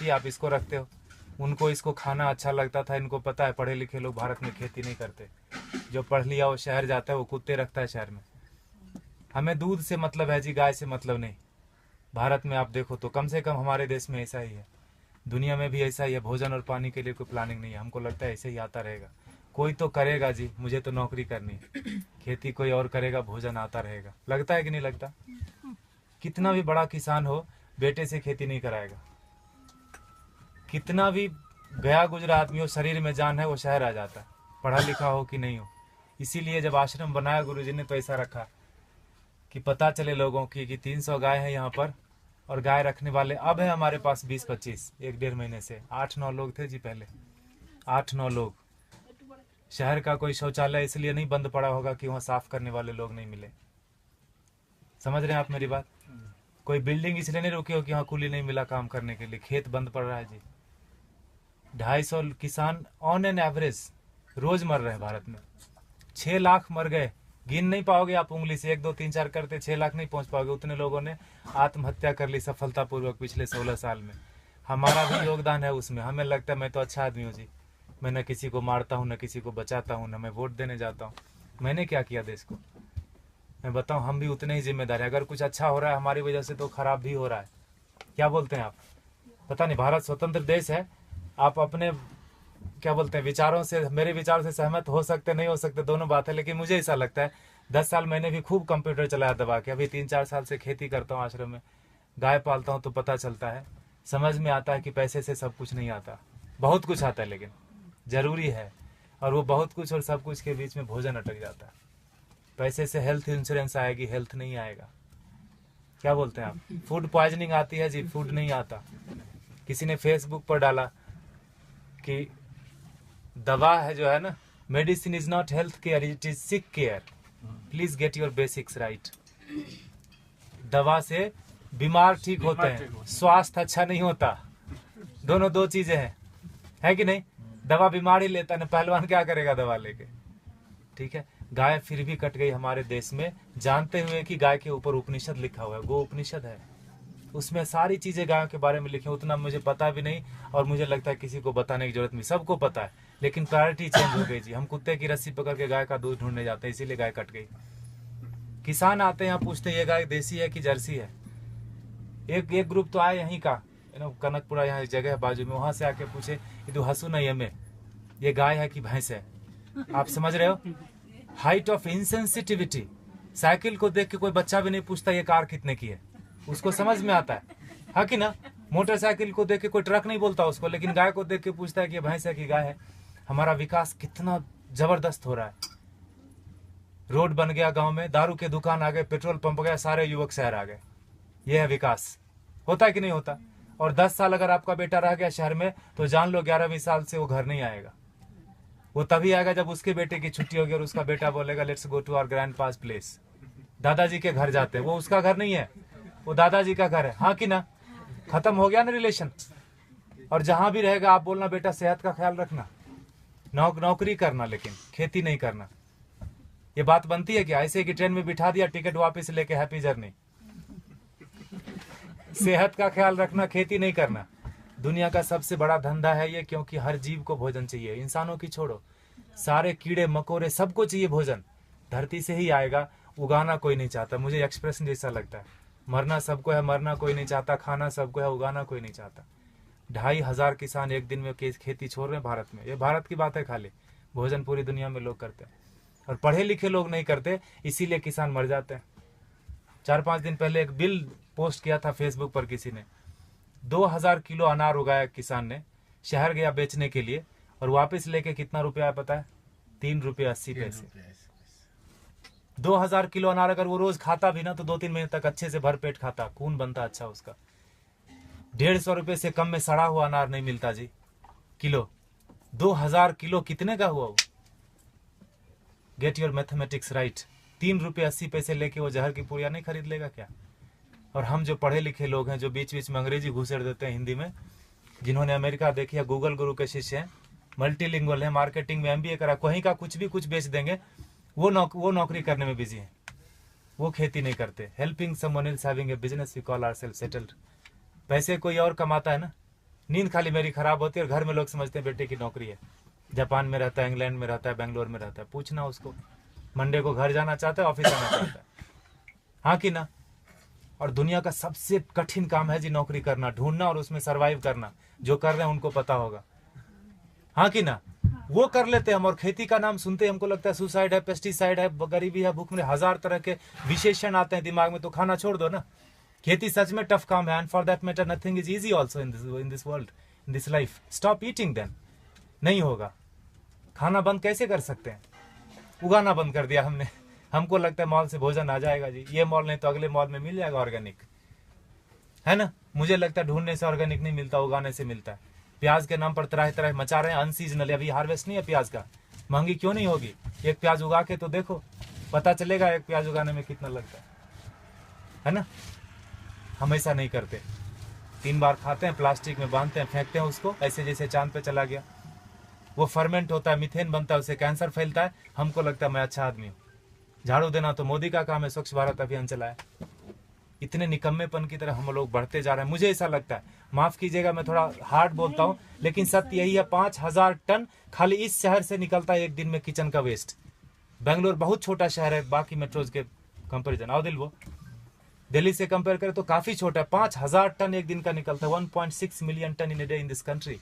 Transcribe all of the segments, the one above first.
खेती, आप इसको रखते हो। उनको इसको खाना अच्छा लगता था, इनको पता है पढ़े लिखे लोग भारत में खेती नहीं करते। जो पढ़ लिया वो शहर जाता है, वो कुत्ते रखता है शहर में। हमें दूध से मतलब है जी, गाय से मतलब नहीं। भारत में आप देखो तो कम से कम हमारे देश में ऐसा ही है, दुनिया में भी ऐसा ही है। भोजन और पानी के लिए कोई प्लानिंग नहीं है। हमको लगता है ऐसे ही आता रहेगा। कोई तो करेगा जी, मुझे तो नौकरी करनी है, खेती कोई और करेगा, भोजन आता रहेगा। लगता है कि नहीं लगता? कितना भी बड़ा किसान हो, बेटे से खेती नहीं कराएगा। कितना भी गया गुजरा आदमी हो, शरीर में जान है, वो शहर आ जाता है, पढ़ा लिखा हो कि नहीं हो। इसीलिए जब आश्रम बनाया गुरुजी ने तो ऐसा रखा कि पता चले लोगों की कि 300 गाय है यहाँ पर, और गाय रखने वाले अब है हमारे पास 20-25, 1-1.5 महीने से 8-9 लोग थे जी पहले, 8-9 लोग। शहर का कोई शौचालय इसलिए नहीं बंद पड़ा होगा कि वहाँ साफ करने वाले लोग नहीं मिले। समझ रहे हैं आप मेरी बात? कोई बिल्डिंग इसलिए नहीं रुकी हो कि वहाँ कूली नहीं मिला काम करने के लिए, खेत बंद पड़ रहा है जी। 250 किसान ऑन एन एवरेज रोज मर रहे हैं भारत में। 6 लाख मर गए, गिन नहीं पाओगे आप उंगली से, 1 2 3 4 करते 6 लाख नहीं पहुंच पाओगे। उतने लोगों ने आत्महत्या कर ली सफलतापूर्वक पिछले 16 साल में। हमारा भी योगदान है उसमें। हमें लगता है मैं तो अच्छा आदमी हूँ जी, मैं न किसी को मारता हूँ, न किसी को बचाता हूँ, न मैं वोट देने जाता हूँ। मैंने क्या किया देश को? मैं बताऊँ, हम भी उतने ही जिम्मेदार हैं। अगर कुछ अच्छा हो रहा है हमारी वजह से तो खराब भी हो रहा है। क्या बोलते हैं आप? पता नहीं, भारत स्वतंत्र देश है, आप अपने क्या बोलते हैं विचारों से, मेरे विचारों से सहमत हो सकते नहीं हो सकते, दोनों बात है। लेकिन मुझे ऐसा लगता है, 10 साल मैंने भी खूब कंप्यूटर चलाया दबा के। अभी 3-4 साल से खेती करता हूँ आश्रम में, गाय पालता हूँ, तो पता चलता है, समझ में आता है कि पैसे से सब कुछ नहीं आता। बहुत कुछ आता है लेकिन जरूरी है, और वो बहुत कुछ और सब कुछ के बीच में भोजन अटक जाता है। पैसे से हेल्थ इंश्योरेंस आएगी, हेल्थ नहीं आएगा। क्या बोलते हैं आप? फूड पॉइजनिंग आती है जी, फूड नहीं आता। किसी ने फेसबुक पर डाला कि दवा है जो है ना, medicine is not health care, it is sick care, please get your basics right. दवा से बीमार ठीक होते हैं, स्वास्थ्य अच्छा नहीं होता। दोनों दो चीजें हैं, है कि नहीं? दवा बीमार ही लेता है, पहलवान क्या करेगा दवा लेके? ठीक है, गाय फिर भी कट गई हमारे देश में, जानते हुए कि गाय के ऊपर उपनिषद लिखा हुआ है, गो उपनिषद है, उसमें सारी चीजें गायों के बारे में लिखी। उतना मुझे पता भी नहीं, और मुझे लगता है किसी को बताने की जरूरत नहीं, सबको पता है। लेकिन प्रायोरिटी चेंज हो गई जी। हम कुत्ते की रस्सी पकड़ के गाय का दूध ढूंढने जाते हैं, इसीलिए गाय कट गई। किसान आते हैं यहाँ, पूछते हैं ये गाय देसी है कि जर्सी है। एक ग्रुप तो आए यहीं का, कनकपुरा यहाँ जगह है बाजू में, वहां से आके पूछे ये तो हसू नहीं हमें, ये गाय है कि भैंस है? आप समझ रहे हो? Height of insensitivity. साइकिल को देख के कोई बच्चा भी नहीं पूछता ये कार कितने की है, उसको समझ में आता है कि ना? मोटरसाइकिल को देख के कोई ट्रक नहीं बोलता उसको, लेकिन गाय को देख के पूछता है कि ये भैंस है कि गाय है। हमारा विकास कितना जबरदस्त हो रहा है। रोड बन गया गांव में, दारू के दुकान आ गए, पेट्रोल पंप गया, सारे युवक शहर आ गए। यह है विकास। होता है कि नहीं होता? और 10 साल अगर आपका बेटा रह गया शहर में, तो जान लो 11वीं साल से वो घर नहीं आएगा। वो तभी आएगा जब उसके बेटे की छुट्टी होगी और उसका बेटा बोलेगा let's go to our grandpa's place. दादाजी के घर जाते हैं, वो उसका घर नहीं है, वो दादाजी का घर है। हाँ कि ना? खत्म हो गया ना रिलेशन। और जहां भी रहेगा आप बोलना बेटा सेहत का ख्याल रखना, नौकरी करना, लेकिन खेती नहीं करना। ये बात बनती है क्या? ऐसे कि ट्रेन में बिठा दिया, टिकट वापस लेके हैप्पी जर्नी। सेहत का ख्याल रखना, खेती नहीं करना। दुनिया का सबसे बड़ा धंधा है ये, क्योंकि हर जीव को भोजन चाहिए। इंसानों की छोड़ो, सारे कीड़े मकोड़े सबको चाहिए भोजन। धरती से ही आएगा, उगाना कोई नहीं चाहता। मुझे एक्सप्रेशन जैसा लगता है, मरना सबको है, मरना कोई नहीं चाहता, खाना सबको है, उगाना कोई नहीं चाहता। 2,500 किसान एक दिन में खेती छोड़ रहे हैं भारत में। ये भारत की बात है खाली, भोजन पूरी दुनिया में लोग करते हैं, और पढ़े लिखे लोग नहीं करते, इसीलिए किसान मर जाते हैं। 4-5 दिन पहले एक बिल पोस्ट किया था फेसबुक पर किसी ने, 2000 किलो अनार उगाया किसान ने, शहर गया बेचने के लिए, और वापस लेके कितना रुपया है पता है? 3 रुपये 80 पैसे। 2000 किलो अनार अगर वो रोज खाता भी ना, तो 2-3 महीने तक अच्छे से भर पेट खाता, खून बनता अच्छा उसका। 150 रुपये से कम में सड़ा हुआ अनार नहीं मिलता जी किलो। 2000 किलो कितने का हुआ वो? Get your mathematics right. 3 रुपये 80 पैसे लेके वो जहर की पुड़िया नहीं खरीद लेगा क्या? और हम जो पढ़े लिखे लोग हैं, जो बीच बीच में अंग्रेजी घुसेड़ देते हैं हिंदी में, जिन्होंने अमेरिका देखी है, गूगल गुरु के शिष्य हैं, मल्टीलिंगुअल है, मार्केटिंग में MBA करा, कहीं का कुछ भी कुछ बेच देंगे, वो नौकरी करने में बिजी है, वो खेती नहीं करते। Helping someone else having a business we call ourself settled. पैसे कोई और कमाता है ना, नींद खाली मेरी खराब होती है और घर में लोग समझते हैं बेटे की नौकरी है, जापान में रहता है, इंग्लैंड में रहता है, बेंगलोर में रहता है। पूछना उसको, मंडे को घर जाना चाहता है, ऑफिस आना चाहता है, हाँ कि ना। और दुनिया का सबसे कठिन काम है जी नौकरी करना, ढूंढना और उसमें सरवाइव करना। जो कर रहे हैं उनको पता होगा, हाँ कि ना। वो कर लेते हैं हम, और खेती का नाम सुनते हमको लगता है सुसाइड है, पेस्टिसाइड है, गरीबी है, भूख में, हजार तरह के विशेषण आते हैं दिमाग में। तो खाना छोड़ दो ना। खेती सच में टफ काम है, and for that matter nothing is easy also in this world, in this life. Stop eating then, नहीं होगा। खाना बंद कैसे कर सकते हैं? उगाना बंद कर दिया हमने। हमको लगता है मॉल से भोजन आ जाएगा जी, ये मॉल नहीं तो अगले मॉल में मिल जाएगा ऑर्गेनिक, है ना। मुझे लगता है ढूंढने से ऑर्गेनिक नहीं मिलता, उगाने से मिलता है। प्याज के नाम पर तरह तरह मचा रहे हैं, अनसीजनल, अभी हार्वेस्ट नहीं है प्याज का। महंगी क्यों नहीं होगी? एक प्याज उगा के तो देखो, पता चलेगा एक प्याज उगाने में कितना लगता है ना। हम ऐसा नहीं करते, 3 बार खाते हैं, प्लास्टिक में बांधते हैं, फेंकते हैं उसको, ऐसे जैसे चांद पे चला गया। वो फर्मेंट होता है, मीथेन बनता है, उससे कैंसर फैलता है। हमको लगता है मैं अच्छा आदमी हूँ। झाड़ू देना तो मोदी का काम है, स्वच्छ भारत अभियान चलाया। इतने निकम्मेपन की तरह हम लोग बढ़ते जा रहे हैं। मुझे ऐसा लगता है, माफ कीजिएगा मैं थोड़ा हार्ड बोलता हूँ, लेकिन सत्य यही है, 5000 टन खाली इस शहर से निकलता है एक दिन में किचन का वेस्ट। बेंगलोर बहुत छोटा शहर है बाकी मेट्रोज के कंपेरिजन, आओ दिल, वो दिल्ली से कंपेयर करें तो काफी छोटा है। 5000 टन एक दिन का निकलता है, 1.6 million ton in a day in this country.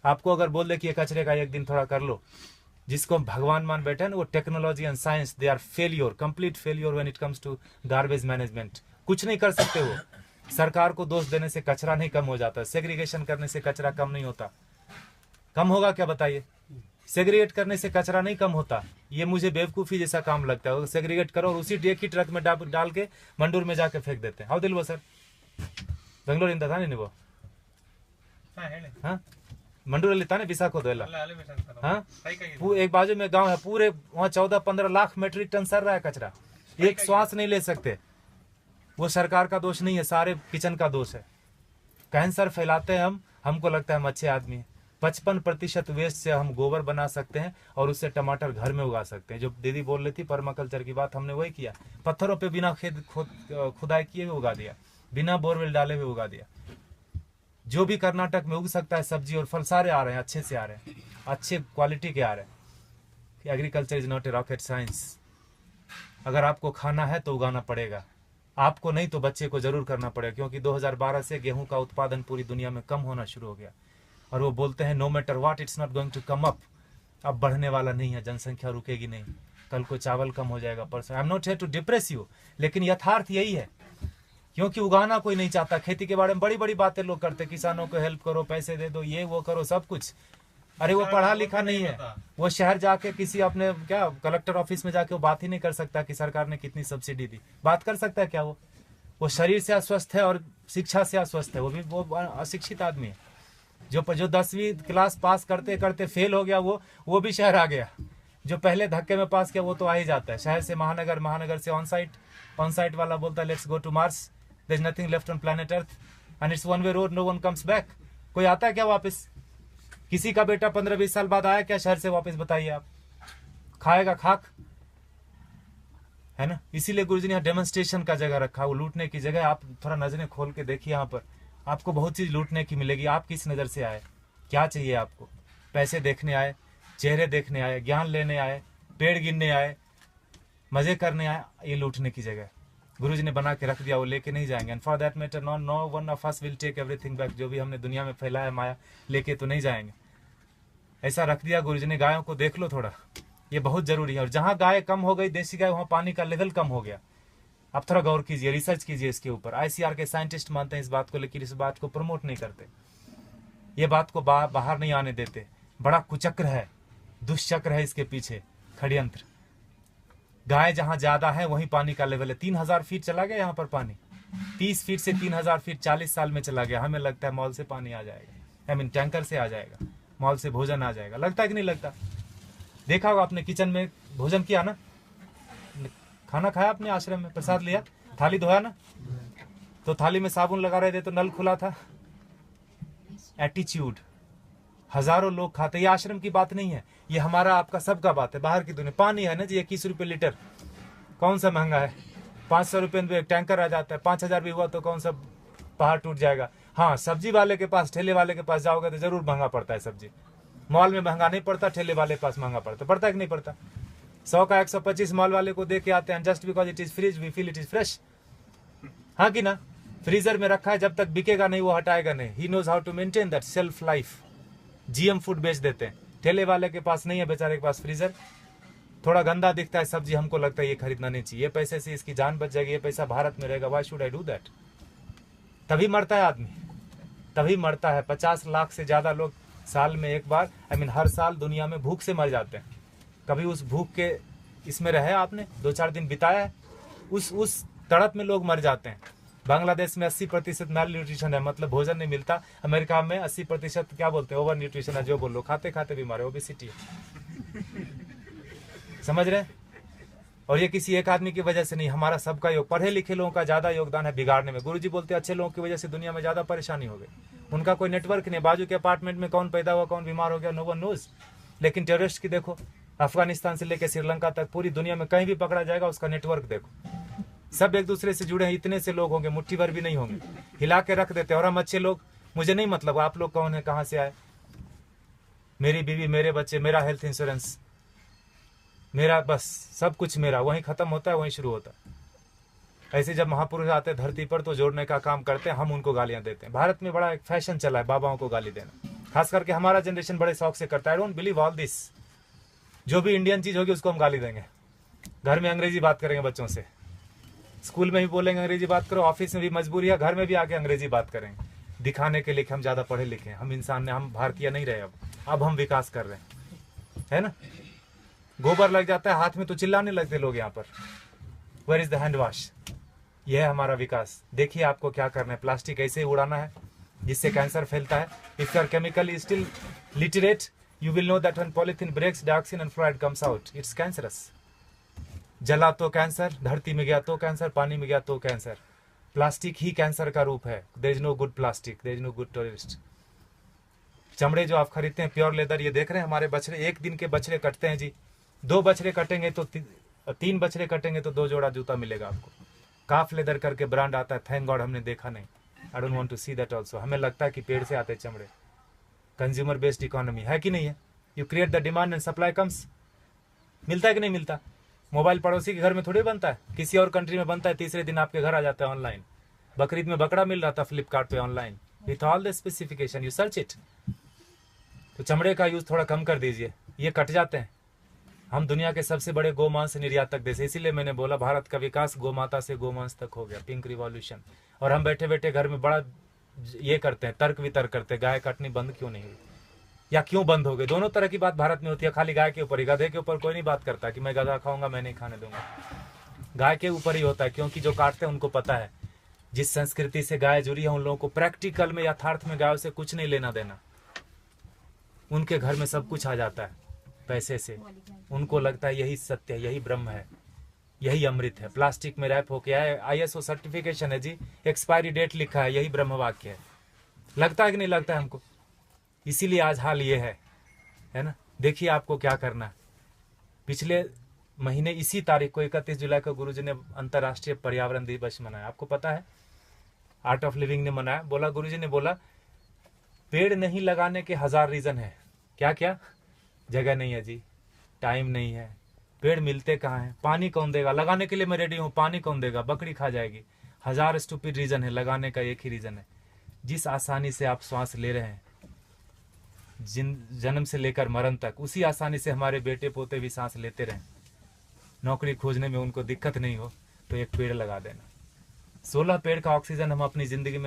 आपको अगर बोल दे कि ये कचरे का एक दिन थोड़ा कर लो, जिसको भगवान मान बैठे हैं ना, वो technology and science, they are failure, complete failure when it comes to garbage management. कुछ नहीं कर सकते वो। सरकार को दोष देने से कचरा नहीं कम हो जाता, सेग्रीगेशन करने से कचरा कम नहीं होता। कम होगा क्या बताइए? सेग्रीगेट करने से कचरा नहीं कम होता। ये मुझे बेवकूफी जैसा काम लगता है। सेग्रीगेट करो और उसी एक ही ट्रक में डाल के मंडूर में जाके फेंक देते हैं। हाउ दिल वो सर बेंगलोर इंदा था नहीं वो, हाँ मंडूर लेता नहीं विशाखो दो, हाँ एक बाजू में गांव है पूरे, वहाँ 14-15 लाख मेट्रिक टन सर रहा है कचरा, एक श्वास नहीं ले सकते। वो सरकार का दोष नहीं है, सारे किचन का दोष है। कैंसर फैलाते हैं हम, हमको लगता है हम अच्छे आदमी हैं। 55% वेस्ट से हम गोबर बना सकते हैं और उससे टमाटर घर में उगा सकते हैं। जो दीदी बोल रही थी पर्माकल्चर की बात, हमने वही किया। पत्थरों पे बिना खुदाई किए हुए उगा दिया, बिना बोरवेल डाले हुए उगा दिया। जो भी कर्नाटक में उग सकता है सब्जी और फल सारे आ रहे हैं, अच्छे से आ रहे हैं, अच्छे क्वालिटी के आ रहे हैं। Agriculture is not a rocket science. अगर आपको खाना है तो उगाना पड़ेगा, आपको नहीं तो बच्चे को जरूर करना पड़ेगा। क्योंकि 2012 से गेहूं का उत्पादन पूरी दुनिया में कम होना शुरू हो गया, और वो बोलते हैं no matter what it's not going to come up. अब बढ़ने वाला नहीं है, जनसंख्या रुकेगी नहीं। कल को चावल कम हो जाएगा, परसों। I am not here to depress you, लेकिन यथार्थ यही है। क्योंकि उगाना कोई नहीं चाहता। खेती के बारे में बड़ी बड़ी बातें लोग करते, किसानों को हेल्प करो, पैसे दे दो, ये वो करो, सब कुछ। अरे वो पढ़ा लिखा नहीं है, वो शहर जाके किसी अपने क्या कलेक्टर ऑफिस में जाके वो बात ही नहीं कर सकता कि सरकार ने कितनी सब्सिडी दी। बात कर सकता है क्या? वो शरीर से अस्वस्थ है और शिक्षा से अस्वस्थ है। वो अशिक्षित आदमी है। जो 10वीं क्लास पास करते करते फेल हो गया, वो भी शहर आ गया। जो पहले धक्के में पास किया वो तो आ ही जाता है। शहर से महानगर, महानगर से ऑन साइट वाला बोलता है let's go to Mars, there is nothing left on planet Earth and it's one way road, no one comes back. कोई आता है क्या वापस? किसी का बेटा 15-20 साल बाद आया क्या शहर से वापस? बताइए आप। खाएगा खाक, है ना। इसीलिए गुरुजी ने यहाँ डेमोन्स्ट्रेशन का जगह रखा, वो लूटने की जगह। आप थोड़ा नजरें खोल के देखिए, यहाँ पर आपको बहुत चीज लूटने की मिलेगी। आप किस नजर से आए, क्या चाहिए आपको? पैसे देखने आए, चेहरे देखने आए, ज्ञान लेने आए, पेड़ गिनने आए, मजे करने आए? ये लूटने की जगह गुरुजी ने बना के रख दिया, वो लेके नहीं जाएंगे। And for that matter no one of us will take everything back. जो भी हमने दुनिया में फैलाया माया, लेके तो नहीं जाएंगे। ऐसा रख दिया गुरुजी ने। गायों को देख लो थोड़ा, ये बहुत जरूरी है। और जहां गाय कम हो गई, देसी गाय, वहां पानी का लेवल कम हो गया। आप थोड़ा गौर कीजिए, रिसर्च कीजिए इसके ऊपर। ICR के साइंटिस्ट मानते हैं इस बात को, लेकिन इस बात को प्रमोट नहीं करते। ये बात को बाहर नहीं आने देते। बड़ा कुचक्र है, दुष्चक्र है इसके पीछे, षड्यंत्र। गाय जहां ज्यादा है वहीं पानी का लेवल है। 3000 फीट चला गया यहाँ पर पानी, 30 फीट से 3000 फीट 40 साल में चला गया। हमें लगता है मॉल से पानी आ जाएगा, आई मीन टैंकर से आ जाएगा, मॉल से भोजन आ जाएगा। लगता है कि नहीं लगता? देखा होगा आपने, किचन में भोजन किया ना, खाना खाया आपने, आश्रम में प्रसाद लिया, थाली धोया ना, तो थाली में साबुन लगा रहे थे तो नल खुला था। एटीट्यूड। हजारों लोग खाते। ये आश्रम की बात नहीं है, ये हमारा आपका सबका बात है। बाहर की दुनिया पानी है ना जी, 21 रुपए लीटर, कौन सा महंगा है? 500 रुपए में एक टैंकर आ जाता है। 5000 भी हुआ तो कौन सा पहाड़ टूट जाएगा? हाँ, सब्जी वाले के पास, ठेले वाले के पास जाओगे तो जरूर महंगा पड़ता है सब्जी। मॉल में महंगा नहीं पड़ता, ठेले वाले के पास महंगा पड़ता है कि नहीं पड़ता? 100 का 125 मॉल वाले को दे के आते हैं, just because it is freeze we feel it is fresh. हाँ कि ना? फ्रीजर में रखा है, जब तक बिकेगा नहीं वो हटाएगा नहीं। He knows how to maintain that shelf life. GM food बेच देते हैं। ठेले वाले के पास नहीं है बेचारे के पास फ्रीजर, थोड़ा गंदा दिखता है सब्जी, हमको लगता है ये खरीदना नहीं चाहिए, ये पैसे से इसकी जान बच जाएगी, ये पैसा भारत में रहेगा, why should I do that? तभी मरता है आदमी, तभी मरता है। 50 लाख से ज्यादा लोग साल में एक बार, हर साल दुनिया में भूख से मर जाते हैं। कभी उस भूख के इसमें रहे आपने, 2-4 दिन बिताया है, उस तड़प में लोग मर जाते हैं। बांग्लादेश में 80% मैल न्यूट्रिशन है, मतलब भोजन नहीं मिलता। अमेरिका में 80% क्या बोलते हैं, ओवर न्यूट्रिशन है, जो बोलो, खाते खाते बीमार है, ओबेसिटी है। समझ रहे हैं? और ये किसी एक आदमी की वजह से नहीं, हमारा सबका योग, पढ़े लिखे लोगों का ज्यादा योगदान है बिगाड़ने में। गुरुजी बोलते हैं अच्छे लोगों की वजह से दुनिया में ज्यादा परेशानी हो गई। उनका कोई नेटवर्क नहीं, बाजू के अपार्टमेंट में कौन पैदा हुआ, कौन बीमार हो गया, नो वन नोज। लेकिन टेररिस्ट की देखो, अफगानिस्तान से लेकर श्रीलंका तक पूरी दुनिया में कहीं भी पकड़ा जाएगा, उसका नेटवर्क देखो, सब एक दूसरे से जुड़े हैं। इतने से लोग होंगे, मुट्ठी भर भी नहीं होंगे, हिला के रख देते हैं। और हम अच्छे लोग, मुझे नहीं मतलब आप लोग कौन है, कहाँ से आए, मेरी बीवी, मेरे बच्चे, मेरा हेल्थ इंश्योरेंस, मेरा बस सब कुछ मेरा, वहीं खत्म होता है, वहीं शुरू होता है। ऐसे जब महापुरुष आते हैं धरती पर तो जोड़ने का काम करते हैं, हम उनको गालियां देते हैं। भारत में बड़ा एक फैशन चला है बाबाओं को गाली देना, खास करके हमारा जनरेशन बड़े शौक से करता है। I don't believe all this. जो भी इंडियन चीज होगी उसको हम गाली देंगे। घर में अंग्रेजी बात करेंगे बच्चों से, स्कूल में भी बोलेंगे अंग्रेजी बात करो, ऑफिस में भी मजबूरी है, घर में भी आके अंग्रेजी बात करेंगे, दिखाने के लिए कि हम ज्यादा पढ़े लिखे हैं, हम इंसान ने, हम भारतीय नहीं रहे। अब हम विकास कर रहे हैं, है ना? गोबर लग जाता है हाथ में तो चिल्लाने लगते लोग यहाँ पर, where is the hand wash? यह है हमारा विकास। देखिए आपको क्या करना है, प्लास्टिक ऐसे ही उड़ाना है जिससे कैंसर फैलता है। If you are chemically still literate, you will know that when polythene breaks, dioxin and fluoride comes out, it's cancerous. जला तो कैंसर, धरती में गया तो कैंसर, पानी में गया तो कैंसर। प्लास्टिक ही कैंसर का रूप है। there is no good plastic, there is no good terrorist। चमड़े जो आप खरीदते हैं प्योर लेदर, ये देख रहे हैं हमारे बछड़े, एक दिन के बछड़े कटते हैं जी। 2 बछड़े कटेंगे तो 3 बछड़े कटेंगे तो 2 जोड़ा जूता मिलेगा आपको। काफ लेदर करके ब्रांड आता है, थैंक गॉड हमने देखा नहीं। I don't want to see that also. हमें लगता है कि पेड़ से आते चमड़े। कंज्यूमर बेस्ड इकोनॉमी है कि नहीं है? You create the demand and supply comes. मिलता है कि नहीं मिलता? मोबाइल पड़ोसी के घर में थोड़ी बनता है, किसी और कंट्री में बनता है, तीसरे दिन आपके घर आ जाता है ऑनलाइन। बकरीद में बकरा मिल रहा था फ्लिपकार्ट पे online, with all the specification, you search it. तो चमड़े का यूज थोड़ा कम कर दीजिए, ये कट जाते हैं। हम दुनिया के सबसे बड़े गोमांस निर्यातक देश, इसीलिए मैंने बोला भारत का विकास गोमाता से गोमांस तक हो गया, पिंक रिवॉल्यूशन। और हम बैठे बैठे घर में बड़ा ये करते हैं, तर्क वितर्क करते हैं, गाय काटनी बंद क्यों नहीं हुई या क्यों बंद हो गई। दोनों तरह की बात भारत में होती है, खाली गाय के ऊपर ही। गधे के ऊपर कोई नहीं बात करता कि मैं गधा खाऊंगा, मैं नहीं खाने दूंगा। गाय के ऊपर ही होता है, क्योंकि जो काटते हैं उनको पता है जिस संस्कृति से गाय जुड़ी है उन लोगों को प्रैक्टिकल में, यथार्थ में गायों से कुछ नहीं लेना देना। उनके घर में सब कुछ आ जाता है पैसे से, उनको लगता है यही सत्य है, यही ब्रह्म है, यही अमृत है। प्लास्टिक में रैप होके आए, ISO सर्टिफिकेशन है जी, एक्सपायरी डेट लिखा है, यही ब्रह्म वाक्य है। लगता है कि नहीं लगता है हमको? इसीलिए आज हाल ये है ना। देखिए आपको क्या करना है। पिछले महीने इसी तारीख को 31 जुलाई को गुरुजी ने अंतर्राष्ट्रीय पर्यावरण दिवस मनाया। आपको पता है, आर्ट ऑफ लिविंग ने मनाया। बोला, गुरुजी ने बोला पेड़ नहीं लगाने के 1000 रीजन है। क्या क्या? जगह नहीं है जी, टाइम नहीं है, पेड़ मिलते कहाँ हैं, पानी कौन देगा, लगाने के लिए मैं रेडी हूँ, पानी कौन देगा, बकरी खा जाएगी। 1000 स्टूपिड रीजन है, लगाने का एक ही रीजन है। जिस आसानी से आप श्वास ले रहे हैं जन्म से लेकर मरण तक, उसी आसानी से हमारे बेटे पोते भी सांस लेते रहें। नौकरी खोजने में उनको दिक्कत नहीं हो तो एक पेड़ लगा देना। 16 पेड़ का ऑक्सीजन हम अपनी जिंदगी में